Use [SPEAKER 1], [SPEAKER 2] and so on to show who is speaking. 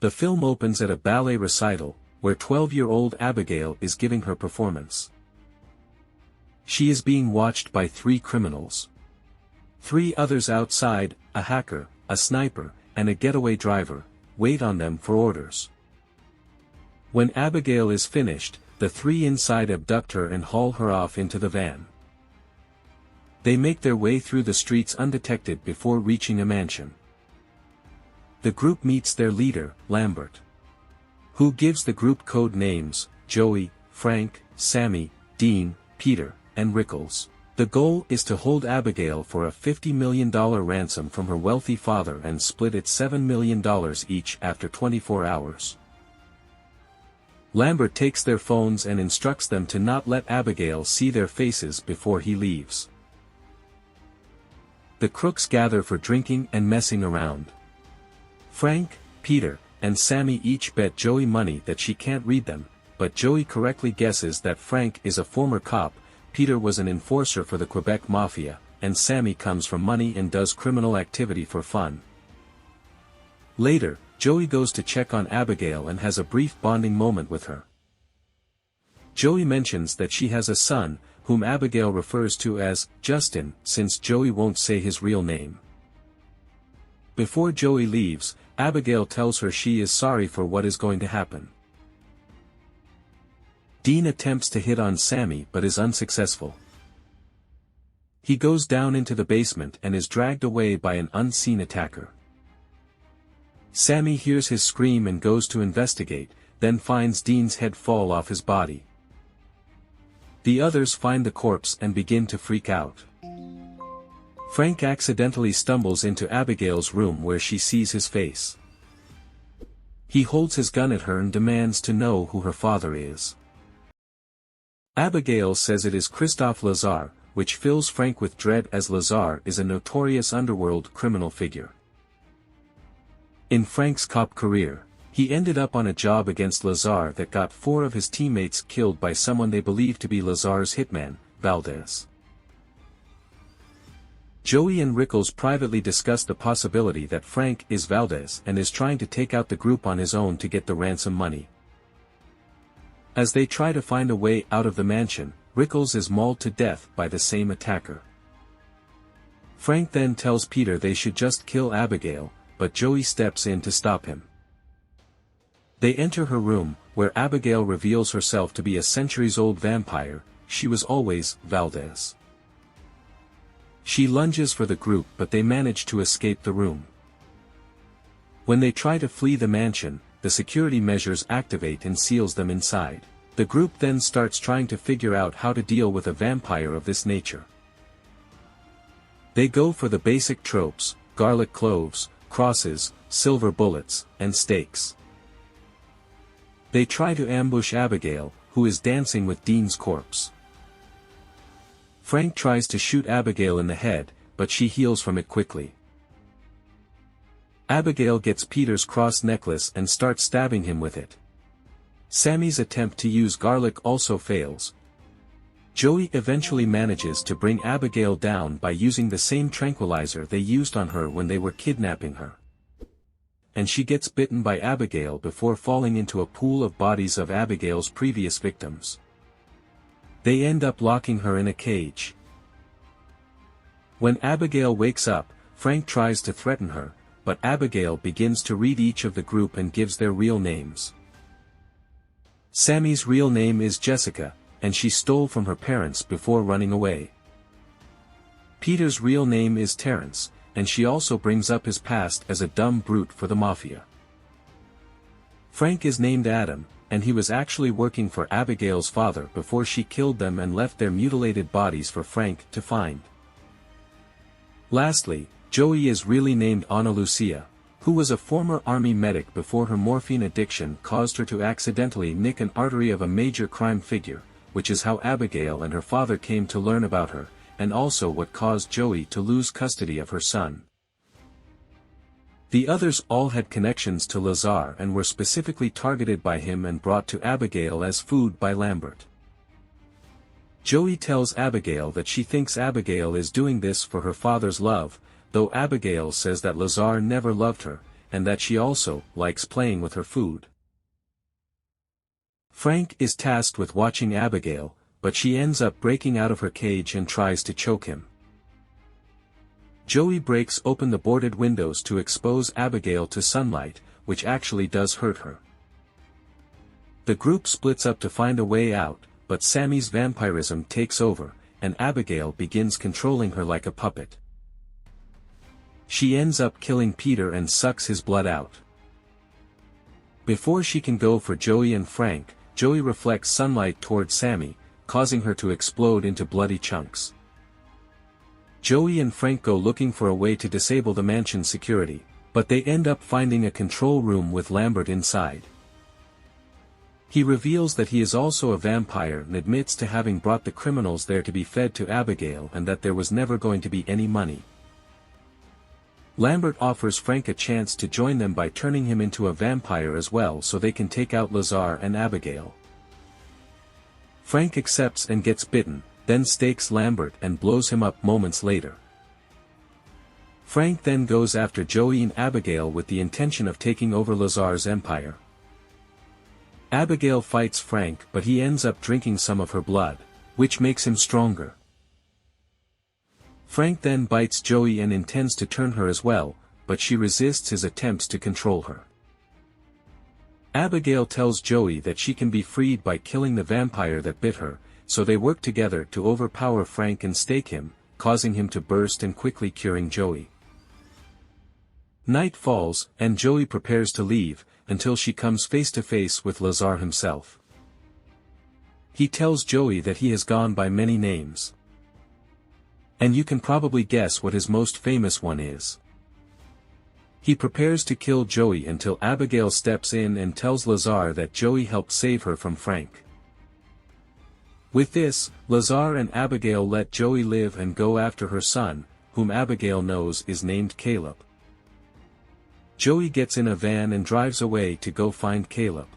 [SPEAKER 1] The film opens at a ballet recital, where 12-year-old Abigail is giving her performance. She is being watched by 3 criminals. 3 others outside, a hacker, a sniper, and a getaway driver, wait on them for orders. When Abigail is finished, the 3 inside abduct her and haul her off into the van. They make their way through the streets undetected before reaching a mansion. The group meets their leader, Lambert, who gives the group code names, Joey, Frank, Sammy, Dean, Peter, and Rickles. The goal is to hold Abigail for a $50 million ransom from her wealthy father and split it $7 million each after 24 hours. Lambert takes their phones and instructs them to not let Abigail see their faces before he leaves. The crooks gather for drinking and messing around. Frank, Peter, and Sammy each bet Joey money that she can't read them, but Joey correctly guesses that Frank is a former cop, Peter was an enforcer for the Quebec Mafia, and Sammy comes from money and does criminal activity for fun. Later, Joey goes to check on Abigail and has a brief bonding moment with her. Joey mentions that she has a son, whom Abigail refers to as Justin, since Joey won't say his real name. Before Joey leaves, Abigail tells her she is sorry for what is going to happen. Dean attempts to hit on Sammy but is unsuccessful. He goes down into the basement and is dragged away by an unseen attacker. Sammy hears his scream and goes to investigate, then finds Dean's head fall off his body. The others find the corpse and begin to freak out. Frank accidentally stumbles into Abigail's room where she sees his face. He holds his gun at her and demands to know who her father is. Abigail says it is Christophe Lazar, which fills Frank with dread as Lazar is a notorious underworld criminal figure. In Frank's cop career, he ended up on a job against Lazar that got 4 of his teammates killed by someone they believe to be Lazar's hitman, Valdez. Joey and Rickles privately discuss the possibility that Frank is Valdez and is trying to take out the group on his own to get the ransom money. As they try to find a way out of the mansion, Rickles is mauled to death by the same attacker. Frank then tells Peter they should just kill Abigail, but Joey steps in to stop him. They enter her room, where Abigail reveals herself to be a centuries-old vampire. She was always Valdez. She lunges for the group but they manage to escape the room. When they try to flee the mansion, the security measures activate and seals them inside. The group then starts trying to figure out how to deal with a vampire of this nature. They go for the basic tropes: garlic cloves, crosses, silver bullets, and stakes. They try to ambush Abigail, who is dancing with Dean's corpse. Frank tries to shoot Abigail in the head, but she heals from it quickly. Abigail gets Peter's cross necklace and starts stabbing him with it. Sammy's attempt to use garlic also fails. Joey eventually manages to bring Abigail down by using the same tranquilizer they used on her when they were kidnapping her. And she gets bitten by Abigail before falling into a pool of bodies of Abigail's previous victims. They end up locking her in a cage. When Abigail wakes up, Frank tries to threaten her, but Abigail begins to read each of the group and gives their real names. Sammy's real name is Jessica, and she stole from her parents before running away. Peter's real name is Terrence, and she also brings up his past as a dumb brute for the mafia. Frank is named Adam, and he was actually working for Abigail's father before she killed them and left their mutilated bodies for Frank to find. Lastly, Joey is really named Ana Lucia, who was a former army medic before her morphine addiction caused her to accidentally nick an artery of a major crime figure, which is how Abigail and her father came to learn about her, and also what caused Joey to lose custody of her son. The others all had connections to Lazar and were specifically targeted by him and brought to Abigail as food by Lambert. Joey tells Abigail that she thinks Abigail is doing this for her father's love, though Abigail says that Lazar never loved her, and that she also likes playing with her food. Frank is tasked with watching Abigail, but she ends up breaking out of her cage and tries to choke him. Joey breaks open the boarded windows to expose Abigail to sunlight, which actually does hurt her. The group splits up to find a way out, but Sammy's vampirism takes over, and Abigail begins controlling her like a puppet. She ends up killing Peter and sucks his blood out. Before she can go for Joey and Frank, Joey reflects sunlight toward Sammy, causing her to explode into bloody chunks. Joey and Frank go looking for a way to disable the mansion's security, but they end up finding a control room with Lambert inside. He reveals that he is also a vampire and admits to having brought the criminals there to be fed to Abigail and that there was never going to be any money. Lambert offers Frank a chance to join them by turning him into a vampire as well so they can take out Lazar and Abigail. Frank accepts and gets bitten, then stakes Lambert and blows him up moments later. Frank then goes after Joey and Abigail with the intention of taking over Lazar's empire. Abigail fights Frank but he ends up drinking some of her blood, which makes him stronger. Frank then bites Joey and intends to turn her as well, but she resists his attempts to control her. Abigail tells Joey that she can be freed by killing the vampire that bit her, so they work together to overpower Frank and stake him, causing him to burst and quickly curing Joey. Night falls, and Joey prepares to leave, until she comes face to face with Lazar himself. He tells Joey that he has gone by many names. And you can probably guess what his most famous one is. He prepares to kill Joey until Abigail steps in and tells Lazar that Joey helped save her from Frank. With this, Lazar and Abigail let Joey live and go after her son, whom Abigail knows is named Caleb. Joey gets in a van and drives away to go find Caleb.